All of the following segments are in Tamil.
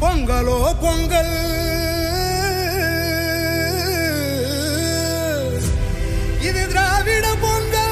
பொங்கலோ பொங்கல், இது திராவிட பொங்கல்.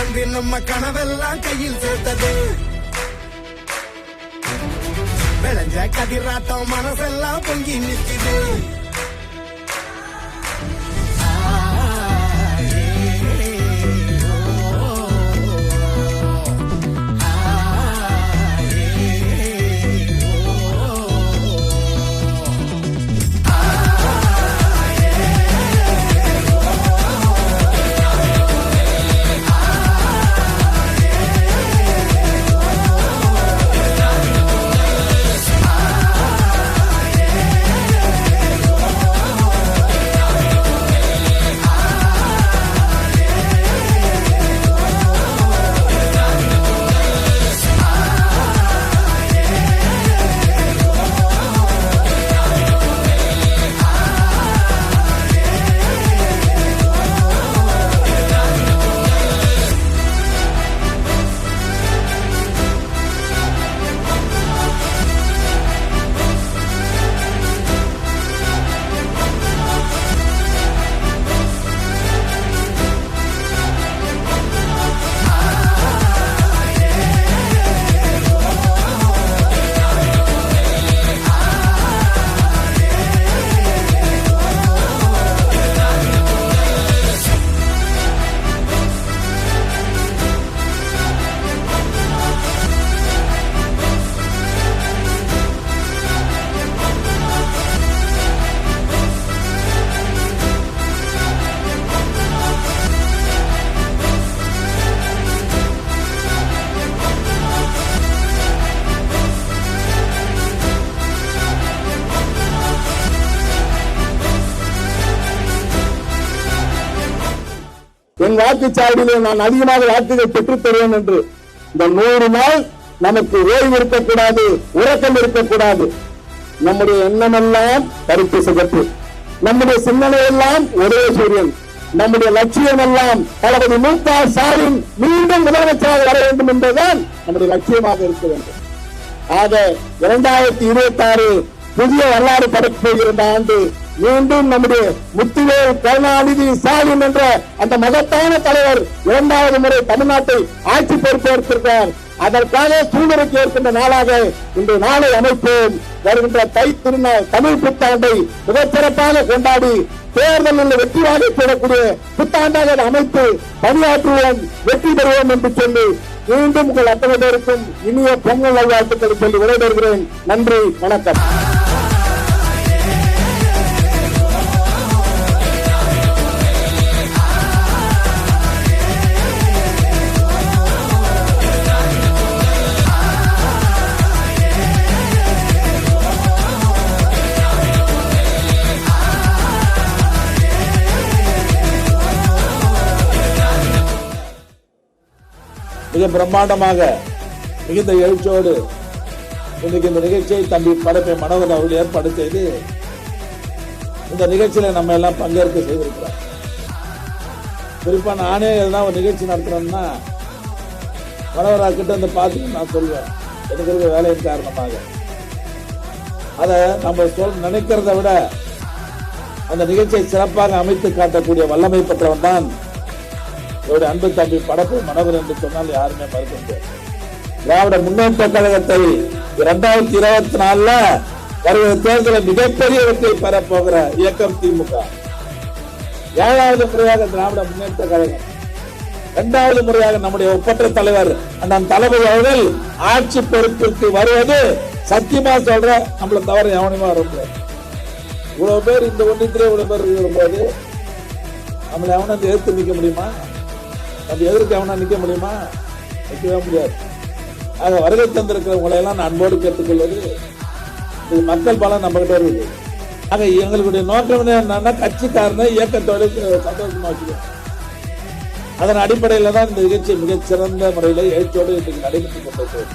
வந்து நம்ம கனவெல்லாம் கையில் சேர்த்தது, விளைஞ்ச கதிராட்டம் மனசெல்லாம் பொங்கி நிற்குது. என் வாக்குச்சாவடியிலே நான் அதிகமாக வாக்குகள் பெற்றுத் தருவேன் என்று இந்த 100 நாள் நமக்கு ஓய்வு இருக்கக்கூடாது, உறக்கம் இருக்கக்கூடாது. நம்முடைய எண்ணமெல்லாம் கருப்பு சிகப்பு, நம்முடைய சிந்தனை எல்லாம் ஒரே சூரியன், நம்முடைய லட்சியம் எல்லாம் தளபதி மு.க. ஸ்டாலின் மீண்டும் முதலமைச்சராக வர வேண்டும் என்பதுதான் நம்முடைய லட்சியமாக இருக்க வேண்டும். ஆக 2026 புதிய வரலாறு படைக்கப் போகிற ஆண்டு மீண்டும் நம்முடைய முத்துவேல் கருணாநிதி ஸ்டாலின் என்ற அந்த மகத்தான தலைவர் 2வது முறை தமிழ்நாட்டை ஆட்சி பொறுப்பேற்றிருக்கிறார். அதற்காக சூழ்நிலைக்கு ஏற்கின்ற நாளாக இந்த நாளை அமைப்போம். வருகின்ற தை திருநாள் தமிழ் புத்தாண்டை மிகச்சிறப்பாக கொண்டாடி தேர்தலில் வெற்றி வாகை பெறக்கூடிய புத்தாண்டாக அமைத்து பணியாற்றுவோம், வெற்றி பெறுவோம் என்று சொல்லி மீண்டும் உங்கள் அத்தனை பேருக்கும் இனிய பொங்கல் நல்வாழ்த்துக்களை சொல்லி விடைபெறுகிறேன். நன்றி, வணக்கம். மிக பிரம்மாண்டமாக மிகுந்த எழுச்சியோடு இன்றைக்கு இந்த நிகழ்ச்சியை தம்பி படைப்பை மனோகர் அவர்கள் ஏற்பாடு செய்து இந்த நிகழ்ச்சியில நம்ம எல்லாம் பங்கேற்க செய்திருக்கிறார். குறிப்பா நானே எல்லாம் ஒரு நிகழ்ச்சி நடத்துறேன்னா மனோகரா கிட்ட வந்து பார்த்து நான் சொல்வேன், எனக்கு இருக்க வேலையின் காரணமாக அதை நம்ம நினைக்கிறத விட அந்த நிகழ்ச்சியை சிறப்பாக அமைத்து காட்டக்கூடிய வல்லமை பெற்றவன் தான் என்னுடைய அன்பு தம்பி படப்பு மனோகர் என்று சொன்னால் யாருமே மறுக்க முடியாது. திராவிட முன்னேற்ற கழகத்தை 2024 வருகிற தேர்தலில் மிகப்பெரிய வெற்றியை பெறப்போகிற இயக்கம் திமுக. 7வது முறையாக திராவிட முன்னேற்ற கழகம், 2வது முறையாக நம்முடைய ஒப்பற்ற தலைவர் அண்ணன் தளபதி அவர்கள் ஆட்சி பொறுப்புக்கு வருவது சத்தியமா சொல்ற, நம்மளை தவிர எவனுமே வர முடியாது. இவ்வளவு பேர் இந்த ஒன்றியத்திலே இவ்வளவு பேர் இருக்கும்போது நம்மளை எவனா எதிர்த்து நிற்க முடியுமா? நம்ம எதிர்த்து எவனா நிற்க முடியுமா? நிற்கவே முடியாது. ஆக வருகை தந்திருக்கிறவங்களை எல்லாம் நான் அன்போடு கேட்டுக்கொள்வது, இது மக்கள் பலம் நம்ம கிட்ட இருக்குது. ஆக எங்களுடைய நோக்கம் என்னன்னா கட்சிக்காரனை இயக்கத்தோடு சந்தோஷமா வச்சுக்கணும். அதன் அடிப்படையில் தான் இந்த நிகழ்ச்சி மிகச்சிறந்த முறையில் எழுச்சியோடு இன்றைக்கு நடைபெற்றுக் கொண்டிருக்கிறது.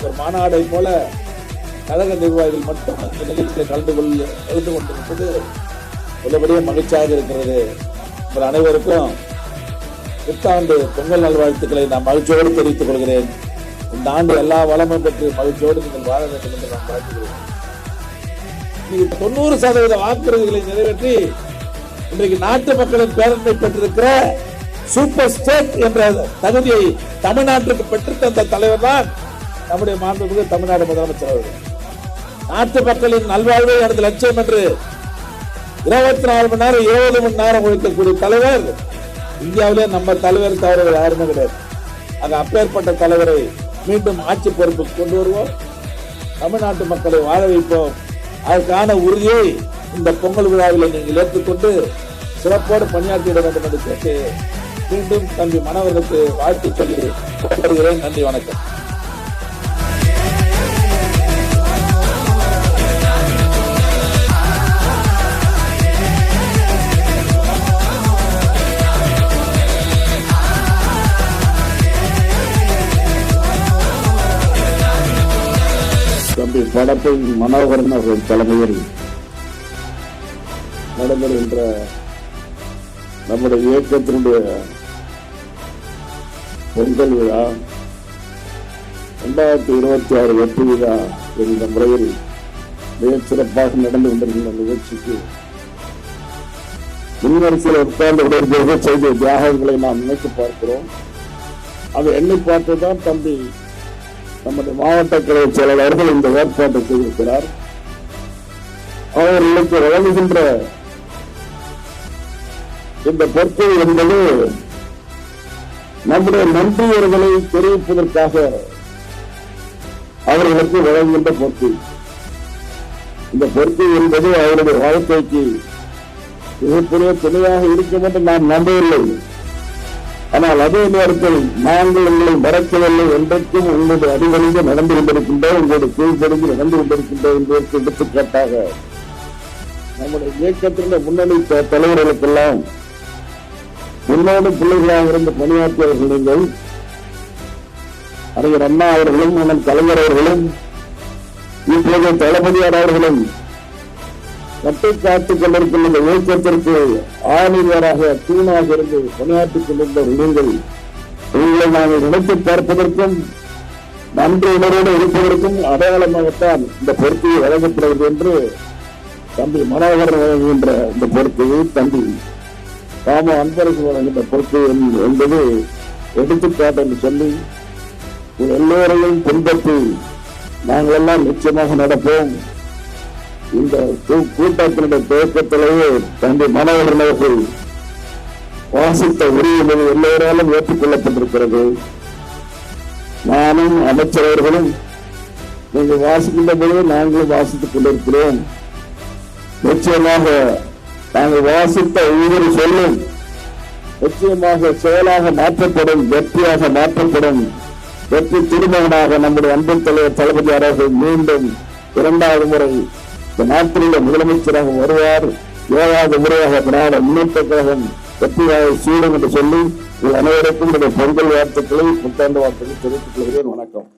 ஒரு மாநாடை போல கழக நிர்வாகிகள் மட்டும் இந்த நிகழ்ச்சியில் கலந்து கொண்டிருப்பது உள்ளபடியே மகிழ்ச்சியாக இருக்கிறது. உங்கள் அனைவருக்கும் புத்தாண்டு பொங்கல் நல்வாழ்த்துக்களை நான் மகிழ்ச்சியோடு தெரிவித்துக் கொள்கிறேன். இந்த ஆண்டு எல்லா வளமும் பெற்று மகிழ்ச்சியோடு நீங்கள் வாழ வேண்டும் என்று நான் வாழ்த்துகிறேன். 90% வாக்குறுதிகளை நிறைவேற்றி இன்றைக்கு நாட்டு மக்களின் பேரன்பை பெற்றிருக்கிற சூப்பர் ஸ்டேட் என்ற தகுதியை தமிழ்நாட்டுக்கு பெற்றுத்தந்த தலைவர் தான் நம்முடைய மாண்புமிகு தமிழ்நாடு முதலமைச்சர் அவர்கள். நாட்டு மக்களின் நல்வாழ்வை எனது லட்சியம் என்று 24 மணி நேரம் 20 மணி நேரம் உழைக்கக்கூடிய தலைவர் இந்தியாவிலே நம்ம தலைவர் தவிர யாருமே கிடையாது. ஆக அப்பேற்பட்ட தலைவரை மீண்டும் ஆட்சி பொறுப்புக்கு கொண்டு வருவோம். தமிழ்நாட்டு மக்களை வாழ வைப்போம். அதற்கான உறுதியை இந்த பொங்கல் விழாவில் நீங்கள் ஏற்றுக்கொண்டு சிறப்போடு பணியாற்றிட வேண்டும் என்று கேட்டு மீண்டும் தம்பி மனோகருக்கு வாழ்த்து சொல்லி வருகிறேன். நன்றி, வணக்கம். தம்பி படப்பை மனோகரன் அவர்கள் தலைமையில் நடைபெறுகின்ற நம்முடைய இயக்கத்தினுடைய பொங்கல் விழா 2026 வெற்றி விழா என்ற முறையில் மிகச் சிறப்பாக நடந்து கொண்டிருக்கின்ற நிகழ்ச்சிக்கு முன்வரிசையில் உட்கார்ந்து விடுவதற்கு செய்த தியாகங்களை நாம் நினைத்து பார்க்கிறோம். அதை எண்ணி பார்த்துதான் தம்பி நம்முடைய மாவட்ட கழக செயலாளர்கள் இந்த ஏற்பாட்டை செய்திருக்கிறார். அவர்களுக்கு வழங்குகின்ற இந்த பொறுப்பு என்பது நம்முடைய நன்றியர்களை தெரிவிப்பதற்காக அவர்களுக்கு வழங்குகின்ற பொறுப்பு. இந்த பொறுப்பு என்பது அவருடைய வாழ்க்கைக்கு மிகப்பெரிய துணையாக இருக்கும் என்று நான் நம்பவில்லை. ஆனால் அதே நேரத்தில் நாங்கள் உங்களை மறக்கவில்லை, என்றைக்கும் உங்களுடைய அடிவழிந்து நடந்து கொண்டிருக்கின்றோம், உங்களுடைய கீழ்ப்படிந்து நடந்து கொண்டிருக்கின்றோம் என்பதற்கு எடுத்துக்காட்டாக நம்முடைய இயக்கத்தினுடைய முன்னணி தலைவர்களுக்கெல்லாம் முன்னோடி பிள்ளைகளாக இருந்து பணியாற்றியவர்கள் நீங்கள் அறிஞர் அண்ணா அவர்களும் அண்ணன் கலைஞர் அவர்களும் இப்போது தளபதியார் அவர்களும் கட்டை காத்துக் கொண்டிருக்கின்ற இந்த இயக்கத்திற்கு ஆணிவராக தூணாக இருந்து பணியாற்றிக் கொண்டிருந்த உங்களை நாங்கள் நினைத்து பார்ப்பதற்கும் நன்றி உணர்வோடு இருப்பதற்கும் அடையாளமாகத்தான் இந்த பொறுப்பை வழங்கப்படுகிறது என்று தம்பி மனோகரன் வழங்குகின்ற இந்த பொறுப்பையை தம்பி ராம அன்பரசு வழங்குகின்ற பொறுப்பு என்பது எடுத்துக்காட்டு என்று சொல்லி எல்லோரையும் பின்பற்றி நாங்கள் எல்லாம் நிச்சயமாக நடப்போம். இந்த கூட்டத்தினுடைய துவக்கத்திலேயே தம்பி மனோகரன் அவர்கள் வாசித்த உரிமை எல்லோராலும் ஏற்றுக்கொள்ளப்பட்டிருக்கிறது. நானும் அமைச்சரவர்களும் நீங்கள் வாசிக்கின்ற போது நாங்களும் வாசித்துக் கொண்டிருக்கிறோம். நிச்சயமாக நாங்கள் வாசித்த ஒவ்வொரு சொல்லும் நிச்சயமாக செயலாக மாற்றப்படும், வெற்றியாக மாற்றப்படும். வெற்றி திருமகனாக நம்முடைய அன்பு தலைவர் தளபதி அவர்கள் மீண்டும் 2வது முறை இந்த நாட்டிலுள்ள முதலமைச்சராக வருவார். 7வது முறையாக திராவிட முன்னேற்ற கழகம் வெற்றியாக சீடும் என்று சொல்லி அனைவருக்கும் பொங்கல் வாழ்த்துக்களை புத்தாண்டு வாழ்த்துக்களை தெரிவித்துக் கொள்கிறேன். வணக்கம்.